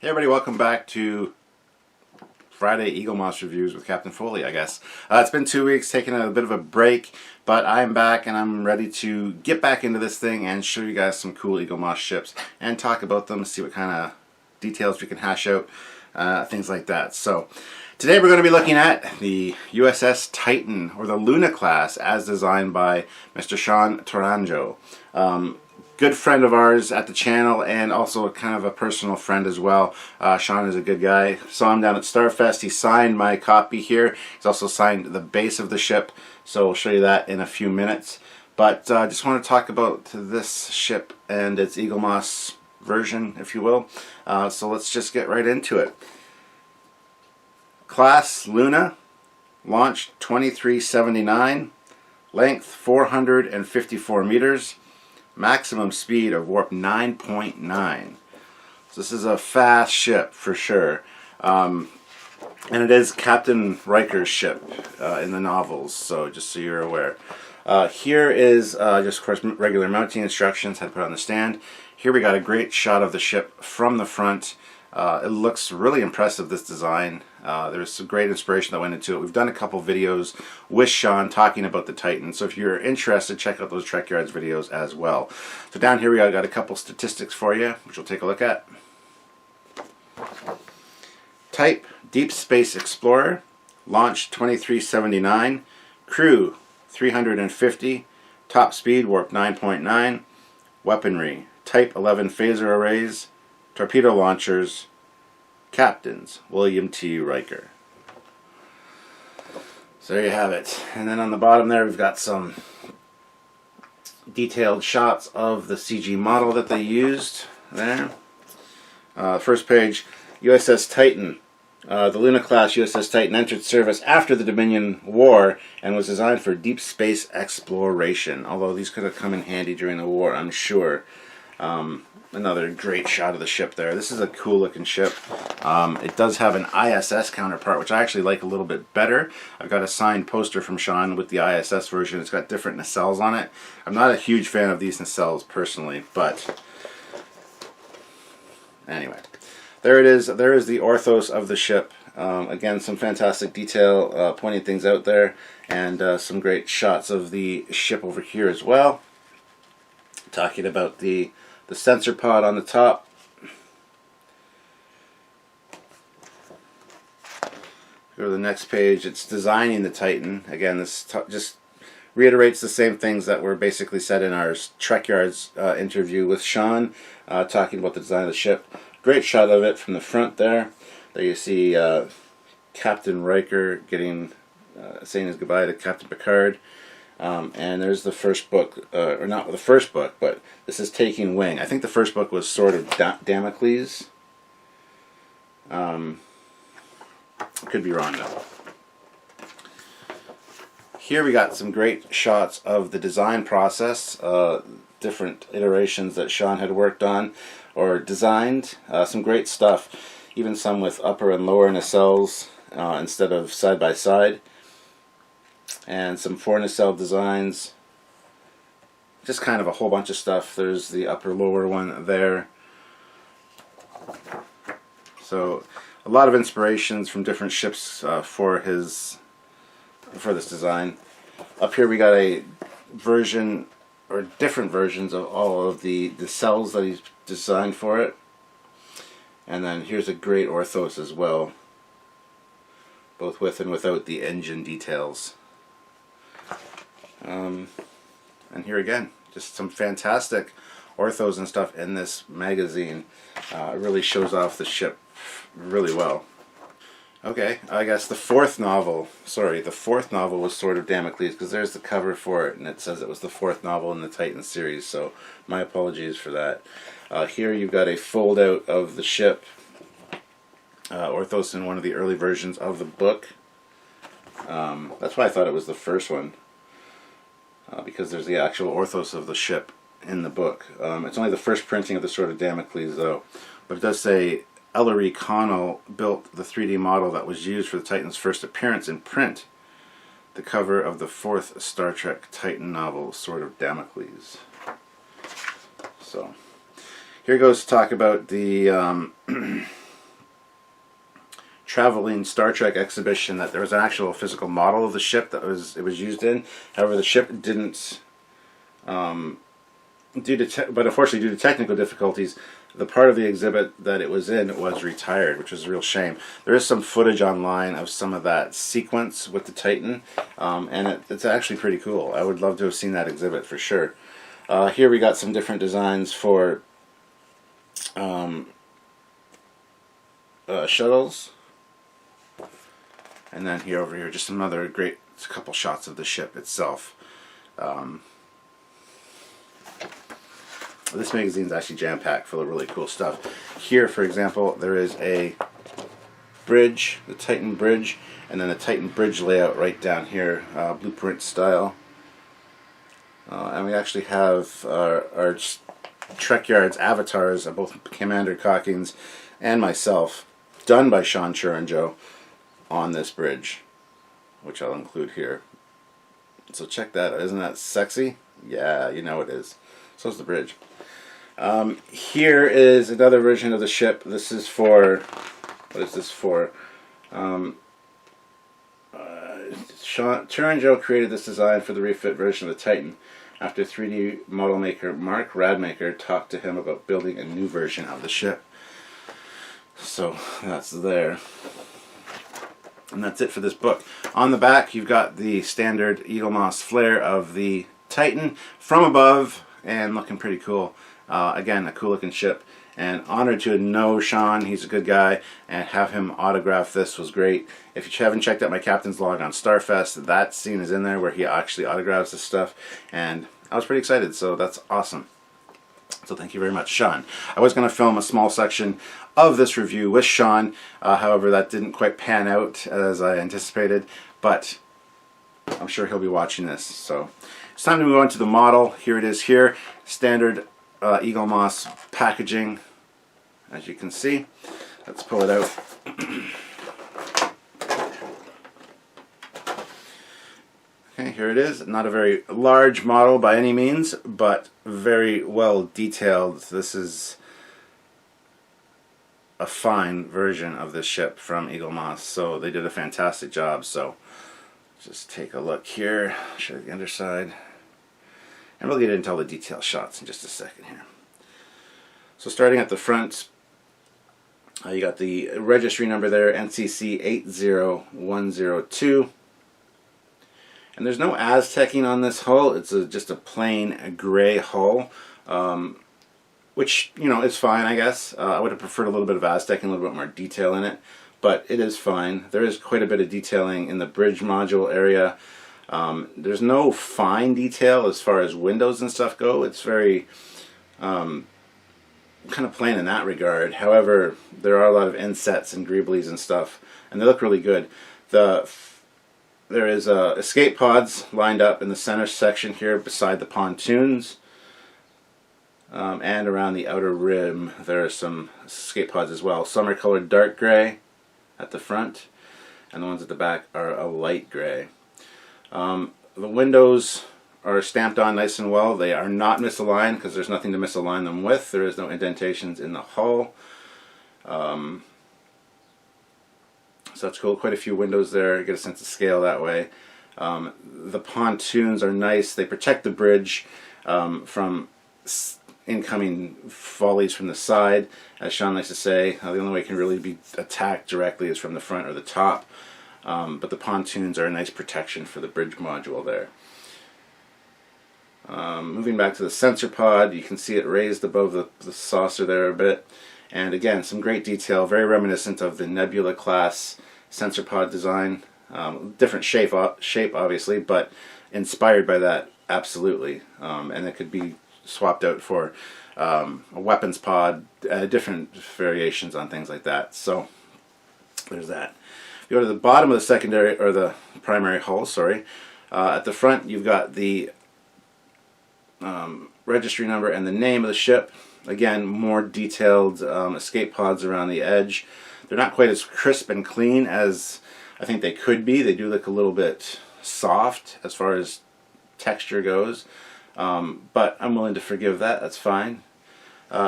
Hey everybody, welcome back to Friday Eaglemoss reviews with Captain Foley, I guess. It's been 2 weeks, taking a bit of a break, but I'm back and I'm ready to get back into this thing and show you guys some cool Eaglemoss ships and talk about them, see what kind of details we can hash out, things like that. So today we're going to be looking at the USS Titan, or the Luna class, as designed by Mr. Sean Tourangeau. Good friend of ours at the channel, and also kind of a personal friend as well. Sean is a good guy. Saw him down at Starfest. He signed my copy here. He's also signed the base of the ship, so I'll show you that in a few minutes. But I just want to talk about this ship and its Eaglemoss version, if you will. So let's just get right into it. Class Luna, launched 2379, length 454 meters. Maximum speed of warp 9.9. So this is a fast ship for sure. And it is Captain Riker's ship in the novels, so just so you're aware. Here is just, of course, regular mounting instructions, how to put it on the stand. Here we got a great shot of the ship from the front. It looks really impressive, this design. There's some great inspiration that went into it. We've done a couple videos with Sean talking about the Titan, so if you're interested, check out those Trekyards videos as well. So down here we got a couple statistics for you, which we'll take a look at. Type, Deep Space Explorer, launched 2379, crew 350, top speed warp 9.9, weaponry, Type 11 phaser arrays, torpedo launchers, captains, William T. Riker. So there you have it. And then on the bottom there we've got some detailed shots of the CG model that they used there. First page, USS Titan. The Luna class USS Titan entered service after the Dominion War and was designed for deep space exploration, although these could have come in handy during the war, I'm sure. Another great shot of the ship there. This is a cool looking ship. It does have an ISS counterpart, which I actually like a little bit better. I've got a signed poster from Sean with the ISS version. It's got different nacelles on it. I'm not a huge fan of these nacelles personally, but anyway. There it is. There is the orthos of the ship. Again, some fantastic detail, pointing things out there, and some great shots of the ship over here as well. Talking about the sensor pod on the top. Go to the next page. It's designing the Titan. Again, this just reiterates the same things that were basically said in our Trekyards interview with Sean, talking about the design of the ship. Great shot of it from the front there. There you see Captain Riker getting saying his goodbye to Captain Picard. And there's the first book, or not the first book, but this is Taking Wing. I think the first book was Sword of Damocles. Could be wrong though. Here we got some great shots of the design process, different iterations that Sean had worked on or designed. Some great stuff, even some with upper and lower nacelles instead of side by side. And some 4 nacelle designs. Just kind of a whole bunch of stuff. There's the upper lower one there. So a lot of inspirations from different ships for this design. Up here we got a version, or different versions of all of the nacelles that he's designed for it. And then here's a great orthos as well, both with and without the engine details. And here again, just some fantastic orthos and stuff in this magazine. It really shows off the ship really well. Okay, I guess the fourth novel was Sword of Damocles, because there's the cover for it and it says it was the 4th novel in the Titan series, so my apologies for that. Here you've got a fold out of the ship, orthos in one of the early versions of the book. That's why I thought it was the first one. Because there's the actual orthos of the ship in the book. It's only the first printing of the Sword of Damocles, though. But it does say Ellery Connell built the 3D model that was used for the Titan's first appearance in print. The cover of the 4th Star Trek Titan novel, Sword of Damocles. So, here goes to talk about the traveling Star Trek exhibition that there was an actual physical model of the ship that was used in. However, the ship didn't, but unfortunately due to technical difficulties, the part of the exhibit that it was in was retired, which was a real shame. There is some footage online of some of that sequence with the Titan, and it's actually pretty cool. I would love to have seen that exhibit for sure. Here we got some different designs for shuttles. And then here over here, just another great couple shots of the ship itself. This magazine is actually jam-packed full of really cool stuff. Here, for example, there is a bridge, the Titan bridge, and then the Titan bridge layout right down here, blueprint style. And we actually have our Trekyards avatars of both Commander Cockings and myself, done by Sean Churanjo, on this bridge, which I'll include here. So check that out. Isn't that sexy? Yeah, you know it is. So is the bridge. Here is another version of the ship. This is for, what is this for? Sean Churanjo created this design for the refit version of the Titan after 3D model maker Mark Radmaker talked to him about building a new version of the ship. So that's there. And that's it for this book. On the back, you've got the standard Eaglemoss flare of the Titan from above, and looking pretty cool. Again, a cool looking ship. And honored to know Sean, he's a good guy, and have him autograph this was great. If you haven't checked out my Captain's Log on Starfest, that scene is in there where he actually autographs this stuff, and I was pretty excited, so that's awesome. So thank you very much, Sean. I was going to film a small section of this review with Sean, however that didn't quite pan out as I anticipated, but I'm sure he'll be watching this. So it's time to move on to the model. Here it is here, standard Eaglemoss packaging, as you can see. Let's pull it out. Okay, here it is. Not a very large model by any means, but very well detailed. This is a fine version of this ship from Eaglemoss, so they did a fantastic job. So just take a look here, show you the underside, and we'll get into all the detail shots in just a second here. So starting at the front, you got the registry number there, NCC 80102. And there's no Aztecing on this hull. It's just a plain gray hull, which, you know, is fine, I guess. I would have preferred a little bit of Aztecing, a little bit more detail in it, but it is fine. There is quite a bit of detailing in the bridge module area. There's no fine detail as far as windows and stuff go. It's very kind of plain in that regard. However, there are a lot of insets and greeblies and stuff, and they look really good. There is escape pods lined up in the center section here beside the pontoons, and around the outer rim there are some escape pods as well. Some are colored dark gray at the front, and the ones at the back are a light gray. The windows are stamped on nice and well. They are not misaligned because there's nothing to misalign them with. There is no indentations in the hull. So that's cool. Quite a few windows there. You get a sense of scale that way. The pontoons are nice. They protect the bridge from incoming volleys from the side. As Sean likes to say, the only way it can really be attacked directly is from the front or the top. But the pontoons are a nice protection for the bridge module there. Moving back to the sensor pod, you can see it raised above the saucer there a bit. And again, some great detail, very reminiscent of the Nebula class sensor pod design. Different shape obviously, but inspired by that, absolutely. And it could be swapped out for a weapons pod, different variations on things like that. So there's that. If you go to the bottom of the secondary, or the primary hull, sorry, at the front you've got the registry number and the name of the ship. Again, more detailed escape pods around the edge. They're not quite as crisp and clean as I think they could be. They do look a little bit soft as far as texture goes, but I'm willing to forgive that. That's fine.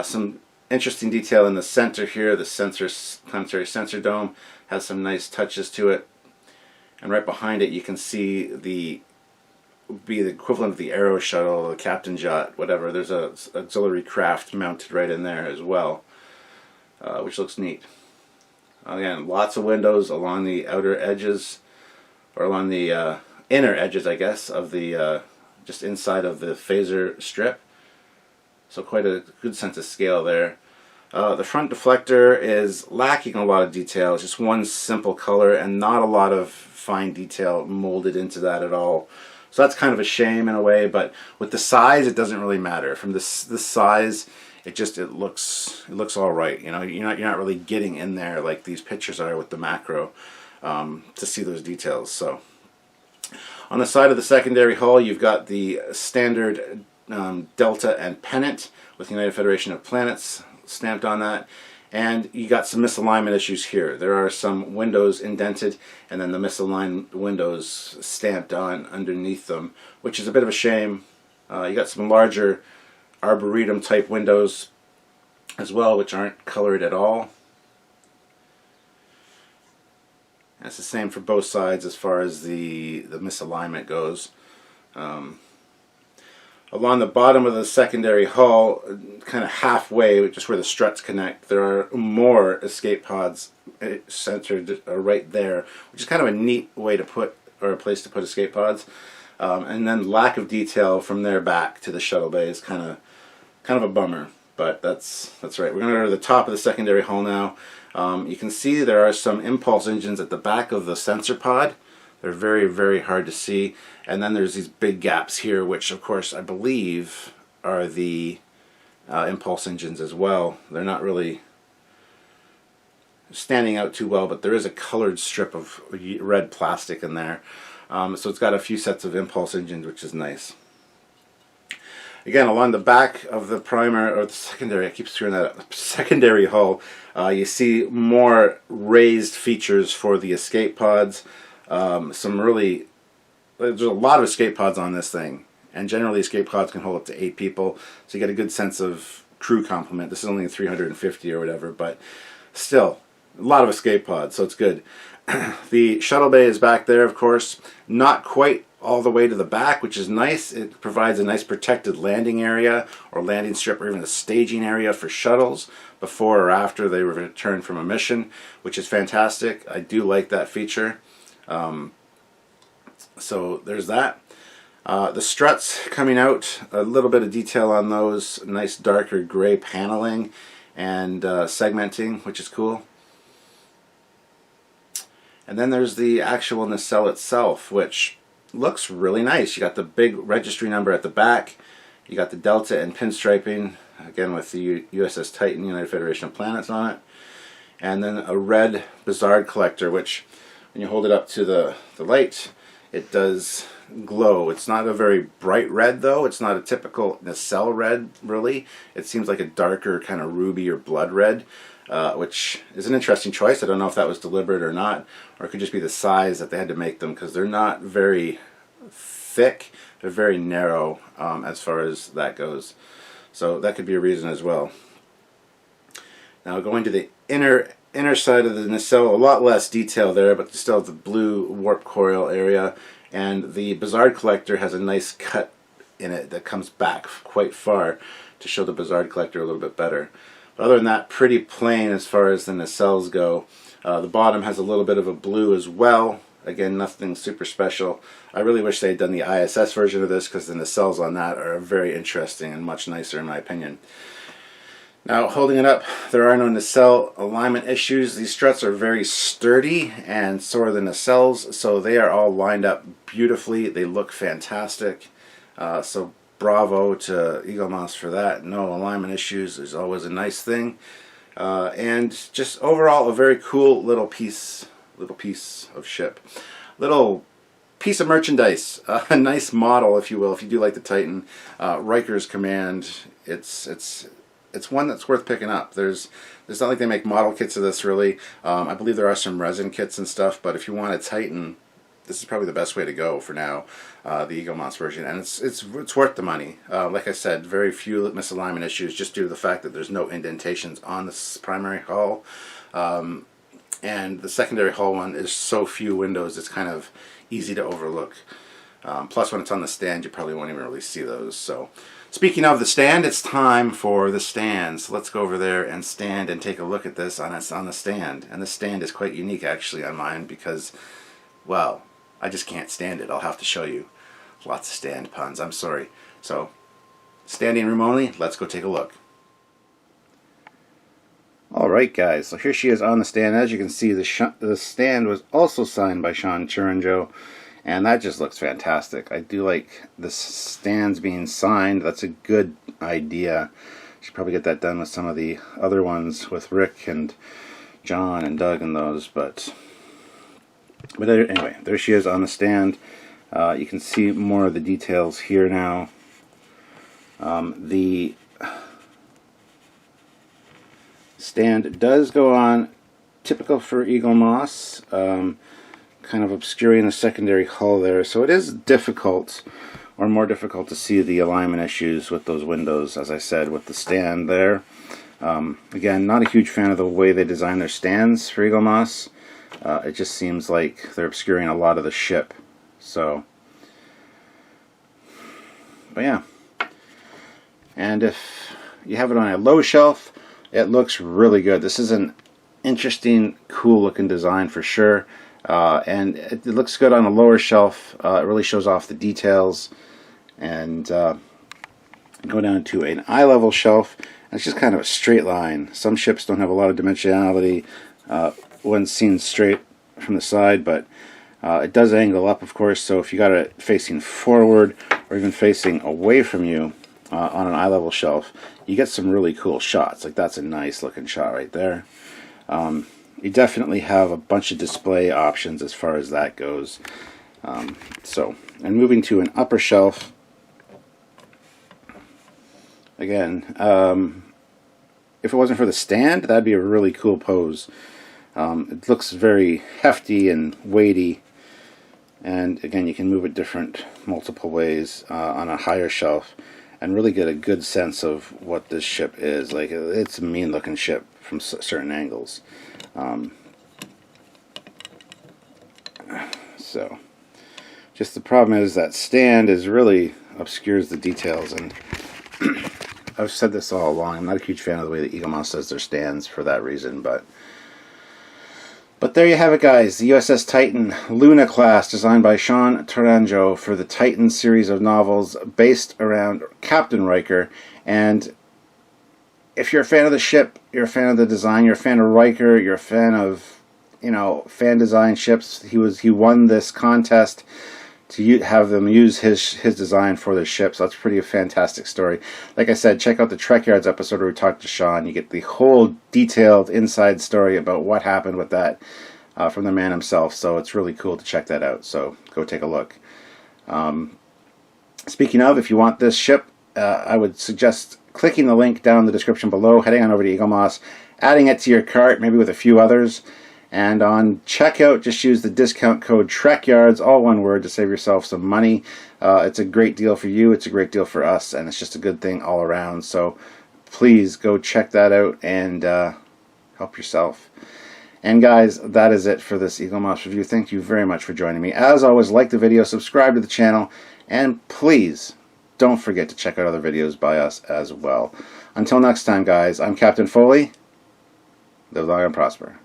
Some interesting detail in the center here. The planetary sensor dome has some nice touches to it. And right behind it you can see the equivalent of the Aero shuttle, the Captain Yacht, whatever. There's a auxiliary craft mounted right in there as well, which looks neat. Again, lots of windows along the outer edges, or along the inner edges, I guess, of the just inside of the phaser strip. So quite a good sense of scale there. The front deflector is lacking a lot of detail. It's just one simple color and not a lot of fine detail molded into that at all. So that's kind of a shame in a way, but with the size it doesn't really matter. From this size, it looks all right. You know, you're not really getting in there like these pictures are with the macro to see those details. So on the side of the secondary hull, you've got the standard delta and pennant with United Federation of Planets stamped on that, and you got some misalignment issues here. There are some windows indented and then the misaligned windows stamped on underneath them, which is a bit of a shame. You got some larger arboretum type windows as well, which aren't colored at all. That's the same for both sides as far as the misalignment goes. Along the bottom of the secondary hull, kind of halfway, just where the struts connect, there are more escape pods centered right there, which is kind of a neat way to put, or a place to put escape pods. And then lack of detail from there back to the shuttle bay is kind of a bummer. But that's right. We're going to go to the top of the secondary hull now. You can see there are some impulse engines at the back of the sensor pod. They're very, very hard to see. And then there's these big gaps here, which of course I believe are the impulse engines as well. They're not really standing out too well, but there is a colored strip of red plastic in there. So it's got a few sets of impulse engines, which is nice. Again, along the back of the primer, or the secondary, I keep screwing that up, secondary hull, you see more raised features for the escape pods. There's a lot of escape pods on this thing, and generally escape pods can hold up to 8 people, so you get a good sense of crew complement. This is only 350 or whatever, but still, a lot of escape pods, so it's good. The shuttle bay is back there, of course, not quite all the way to the back, which is nice. It provides a nice protected landing area or landing strip, or even a staging area for shuttles before or after they return from a mission, which is fantastic. I do like that feature. So there's that. The struts coming out, a little bit of detail on those, nice darker gray paneling and segmenting, which is cool. And then there's the actual nacelle itself, which looks really nice. You got the big registry number at the back. You got the delta and pinstriping, again with the USS Titan, United Federation of Planets on it. And then a red Bizarre collector, which when you hold it up to the light, it does glow. It's not a very bright red though. It's not a typical nacelle red, really. It seems like a darker kind of ruby or blood red, which is an interesting choice. I don't know if that was deliberate or not, or it could just be the size that they had to make them, because they're not very thick. They're very narrow as far as that goes. So that could be a reason as well. Now going to the inner side of the nacelle, a lot less detail there, but still the blue warp coil area, and the Bizarre collector has a nice cut in it that comes back quite far to show the Bizarre collector a little bit better. But other than that, pretty plain as far as the nacelles go. The bottom has a little bit of a blue as well. Again, nothing super special. I really wish they had done the ISS version of this, because the nacelles on that are very interesting and much nicer in my opinion. Now, holding it up, there are no nacelle alignment issues. These struts are very sturdy, and so are the nacelles, so they are all lined up beautifully. They look fantastic. So bravo to Eaglemoss for that. No alignment issues is always a nice thing. And just overall, a very cool little piece of ship. Little piece of merchandise. A nice model, if you will, if you do like the Titan. Riker's Command. It's one that's worth picking up. There's not like they make model kits of this really. I believe there are some resin kits and stuff, but if you want a Titan this is probably the best way to go for now, the Eaglemoss version, and it's worth the money. Like I said, very few misalignment issues, just due to the fact that there's no indentations on this primary hull, and the secondary hull one is so few windows, it's kind of easy to overlook. Plus, when it's on the stand, you probably won't even really see those. So, speaking of the stand, it's time for the stand. So let's go over there and stand and take a look at this on the stand. And the stand is quite unique, actually, on mine because, well, I just can't stand it. I'll have to show you. Lots of stand puns. I'm sorry. So, standing room only. Let's go take a look. Alright guys, so here she is on the stand. As you can see, the stand was also signed by Sean Turanjo, and that just looks fantastic. I do like the stands being signed. That's a good idea. Should probably get that done with some of the other ones with Rick and John and Doug and those, but anyway, there she is on the stand. You can see more of the details here now. The stand does go on, typical for Eaglemoss, kind of obscuring the secondary hull there, so it is difficult, or more difficult, to see the alignment issues with those windows, as I said, with the stand there. Again, not a huge fan of the way they design their stands for Eaglemoss. It just seems like they're obscuring a lot of the ship. So, but yeah. And if you have it on a low shelf, it looks really good. This is an interesting, cool looking design for sure. And it looks good on a lower shelf. It really shows off the details. And go down to an eye level shelf, and it's just kind of a straight line. Some ships don't have a lot of dimensionality when seen straight from the side, but it does angle up, of course, so if you got it facing forward or even facing away from you on an eye level shelf, you get some really cool shots. Like, that's a nice looking shot right there. You definitely have a bunch of display options as far as that goes. And moving to an upper shelf, again, if it wasn't for the stand, that'd be a really cool pose. It looks very hefty and weighty, and again, you can move it multiple ways on a higher shelf and really get a good sense of what this ship is. Like, it's a mean looking ship from certain angles. So just the problem is that stand really obscures the details, and I've said this all along, I'm not a huge fan of the way that Eaglemoss does their stands for that reason, but there you have it, guys. The USS Titan Luna class, designed by Sean Turanjo for the Titan series of novels based around Captain Riker. And if you're a fan of the ship, you're a fan of the design, you're a fan of Riker, you're a fan of, fan design ships. He won this contest to have them use his design for their ship, so that's pretty a fantastic story. Like I said, check out the Trekyards episode where we talked to Sean. You get the whole detailed inside story about what happened with that from the man himself, so it's really cool to check that out, so go take a look. Speaking of, if you want this ship, I would suggest clicking the link down in the description below, heading on over to Eaglemoss, adding it to your cart, maybe with a few others. And on checkout, just use the discount code Trekyards, all one word, to save yourself some money. It's a great deal for you, it's a great deal for us, and it's just a good thing all around. So please go check that out and help yourself. And guys, that is it for this Eaglemoss review. Thank you very much for joining me. As always, like the video, subscribe to the channel, and please don't forget to check out other videos by us as well. Until next time, guys, I'm Captain Foley. Live long and prosper.